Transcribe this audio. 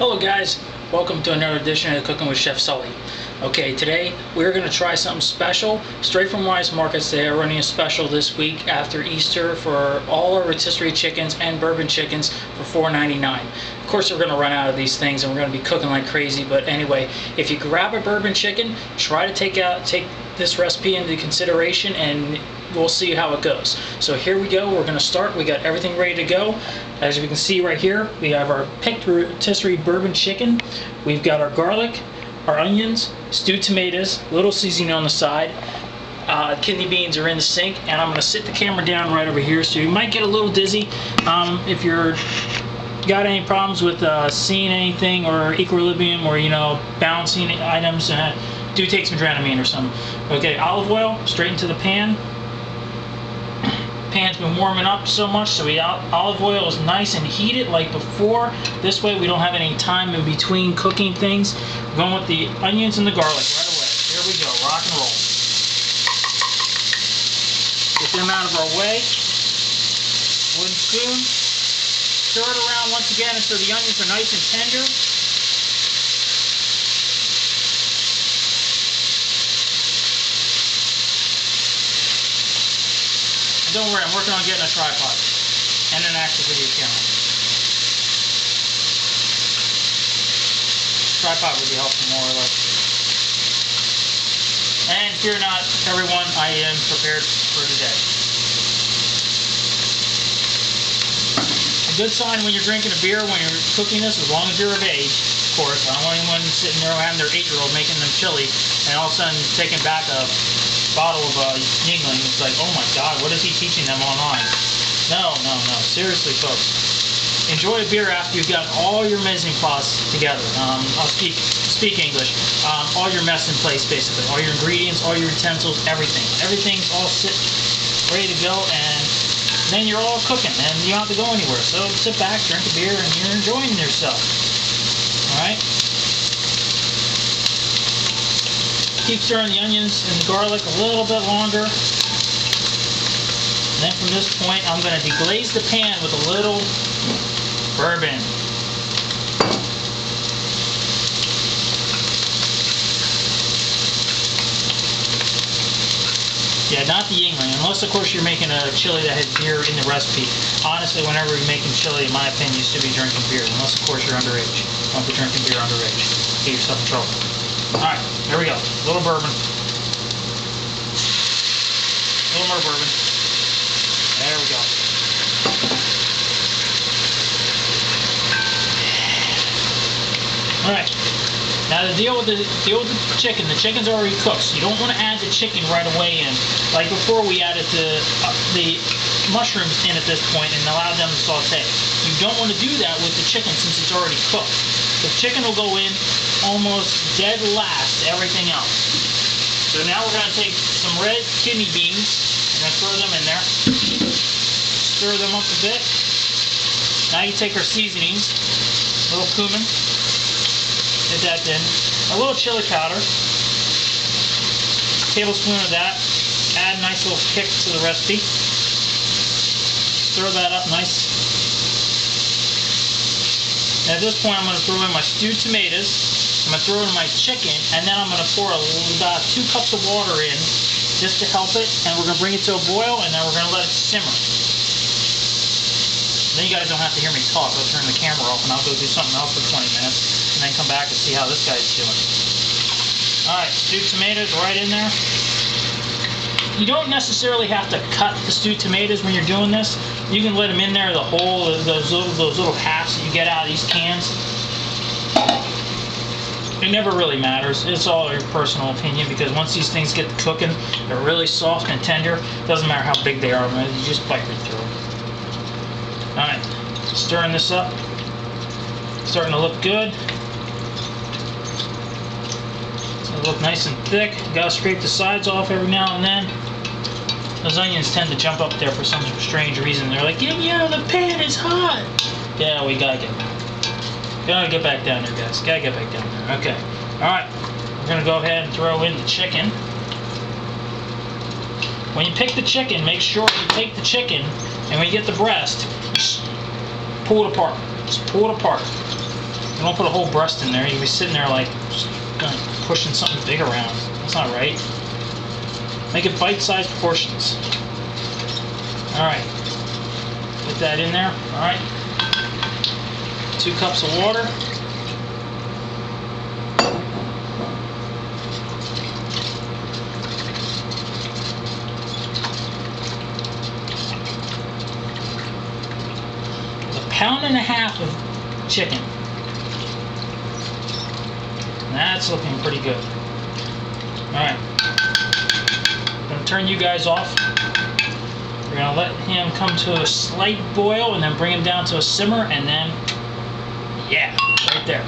Hello guys, welcome to another edition of Cooking with Chef Sully. Okay, today we're going to try something special. Straight from Wise Markets, they are running a special this week after Easter for all our rotisserie chickens and bourbon chickens for $4.99. Of course we're going to run out of these things and we're going to be cooking like crazy, but anyway, if you grab a bourbon chicken, try to take this recipe into consideration and we'll see how it goes. So here we go, we're going to start. We got everything ready to go. As you can see right here, we have our picked rotisserie bourbon chicken. We've got our garlic, our onions, stewed tomatoes, little seasoning on the side. Kidney beans are in the sink, and I'm going to sit the camera down right over here, so you might get a little dizzy. If you're got any problems with seeing anything or equilibrium or balancing items, do take some Dramamine or something. Okay, olive oil straight into the pan. Pan's been warming up so much, so olive oil is nice and heated like before. This way we don't have any time in between cooking things. We're going with the onions and the garlic right away. Here we go, rock and roll. Get them out of our way. Wooden spoon. Stir it around once again until the onions are nice and tender. Don't worry, I'm working on getting a tripod and an actual video camera. Tripod would be helpful more or less. And fear not, everyone, I am prepared for today. A good sign when you're drinking a beer, when you're cooking this, as long as you're of age, of course. I don't want anyone sitting there having their 8-year-old making them chili and all of a sudden taking back a bottle of Yingling. It's like, oh my god, what is he teaching them online? No. Seriously, folks. Enjoy a beer after you've got all your mise en place together. I'll speak English. All your mess in place, basically. All your ingredients, all your utensils, everything. Everything's all ready to go, and then you're all cooking, and you don't have to go anywhere. So sit back, drink a beer, and you're enjoying yourself. Alright? Keep stirring the onions and the garlic a little bit longer. And then from this point, I'm going to deglaze the pan with a little bourbon. Yeah, not the Yingling, unless of course you're making a chili that has beer in the recipe. Honestly, whenever you're making chili, in my opinion, you should be drinking beer, unless of course you're underage. Don't be drinking beer underage. Get yourself in trouble. Alright, there we go. A little bourbon. A little more bourbon. There we go. Alright. Now to deal with the chicken. The chicken's already cooked, so you don't want to add the chicken right away in. Like before, we added the mushrooms in at this point and allowed them to saute. You don't want to do that with the chicken since it's already cooked. The chicken will go in almost dead last to everything else. So now we're going to take some red kidney beans and throw them in there. Stir them up a bit. Now you take our seasonings, a little cumin, get that in, a little chili powder, a tablespoon of that, add a nice little kick to the recipe. Stir that up nice. And at this point I'm going to throw in my stewed tomatoes. I'm going to throw in my chicken, and then I'm going to pour about 2 cups of water in just to help it, and we're going to bring it to a boil, and then we're going to let it simmer. Then you guys don't have to hear me talk. I'll turn the camera off, and I'll go do something else for 20 minutes, and then come back and see how this guy's doing. Alright, stewed tomatoes right in there. You don't necessarily have to cut the stewed tomatoes when you're doing this. You can let them in there, those little halves that you get out of these cans. It never really matters. It's all your personal opinion, because once these things get cooking, they're really soft and tender. It doesn't matter how big they are, you just bite right through them. Alright, stirring this up. Starting to look good. It'll look nice and thick. Gotta scrape the sides off every now and then. Those onions tend to jump up there for some strange reason. They're like, get me out of the pan, it's hot! Yeah, we gotta get back. Gotta get back down there, guys. Gotta get back down there. Okay. Alright. We're gonna go ahead and throw in the chicken. When you pick the chicken, make sure you take the chicken, and when you get the breast, pull it apart. Just pull it apart. Don't put a whole breast in there. You'll be sitting there like just pushing something big around. That's not right. Make it bite-sized portions. Alright. Put that in there. Alright. 2 cups of water. Pound and a half of chicken. That's looking pretty good. Alright. I'm going to turn you guys off. We're going to let him come to a slight boil and then bring him down to a simmer and then, yeah, right there.